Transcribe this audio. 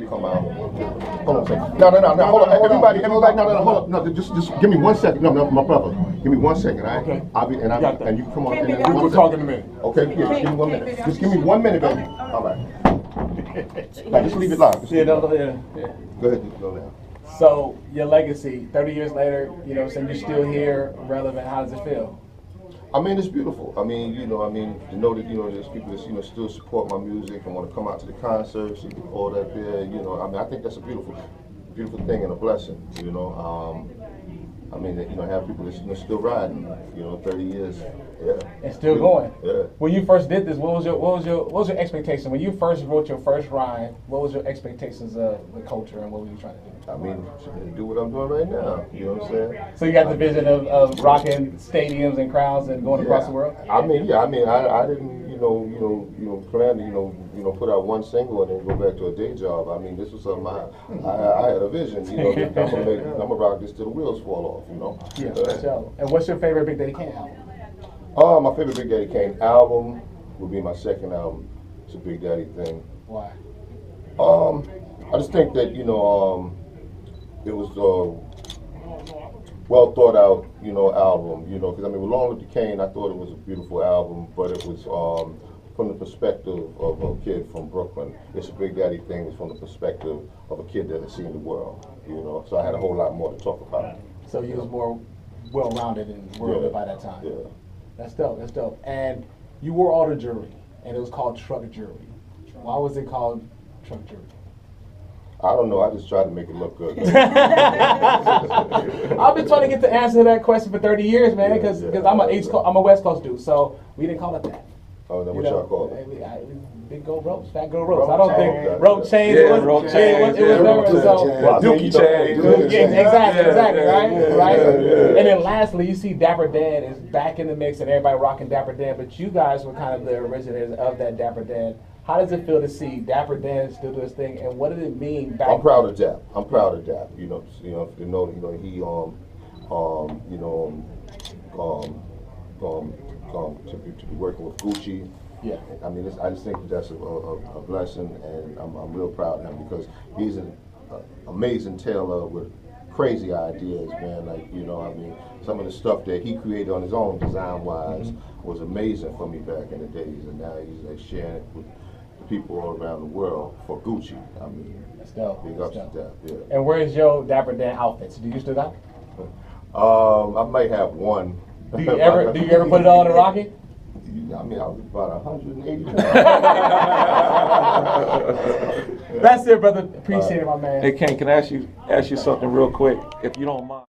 to come out. Hold on a second. No, hold on. Everybody, no, hold on. No, just give me 1 second. No, my brother. Give me 1 second, all right? Okay. And you can come on in. We'll talk in a minute. Okay, yeah, give me 1 minute. Just give me 1 minute, baby. All right. Now, just leave it live. Yeah. Go ahead, just go now. So, your legacy, 30 years later, you know, saying you're still here, relevant, how does it feel? I mean, it's beautiful. I mean, to know that, there's people that, still support my music and want to come out to the concerts and all that there, I mean, I think that's a beautiful thing and a blessing, I mean, have people that's, still riding, 30 years, yeah. And still going. Yeah. When you first did this, what was your expectation? When you first wrote your first rhyme, what was your expectations of the culture and what were you trying to do? I mean, do what I'm doing right now, you know what I'm saying? So you got the vision of rocking stadiums and crowds and going across the world? I mean, I didn't, plan to, put out one single and then go back to a day job. I mean, this was something I had a vision, that I'm gonna rock this till the wheels fall off, Yeah, so. And what's your favorite Big Daddy Kane album? My favorite Big Daddy Kane album would be my second album. It's a Big Daddy thing. Why? I just think that, it was well thought out, album, because I mean, with Long Live the Kane, I thought it was a beautiful album, but it was from the perspective of a kid from Brooklyn. It's a Big Daddy thing. It's from the perspective of a kid that has seen the world, So I had a whole lot more to talk about. So you was more well-rounded and worldly by that time. Yeah. That's dope. That's dope. And you wore all the jewelry, and it was called truck jewelry. Why was it called truck jewelry? I don't know. I just tried to make it look good. I've been trying to get the answer to that question for 30 years, man. Because I'm a West Coast dude, so we didn't call it that. Oh, then what y'all call it? Big gold ropes, fat gold ropes. I don't think rope chains. It was never so. Dookie chains. Exactly, right. And then lastly, you see Dapper Dan is back in the mix, and everybody rocking Dapper Dan. But you guys were kind of the originators of that Dapper Dan. How does it feel to see Dapper Dan still do his thing, and what did it mean back? I'm proud of Dap. He to be working with Gucci. Yeah. I mean, I just think that's a blessing, and I'm real proud of him because he's an amazing tailor with crazy ideas, man. Like, I mean, some of the stuff that he created on his own design-wise was amazing for me back in the days, and now he's like sharing it with the people all around the world for Gucci. I mean, that's dope. Big ups to that, yeah. And where's your Dapper Dan outfits? Do you still got? I might have one. Do you ever put it on and rock it? I mean, I was about 180 pounds. That's it, brother. Appreciate it, my man. Hey, Kane, can I ask you something real quick, if you don't mind?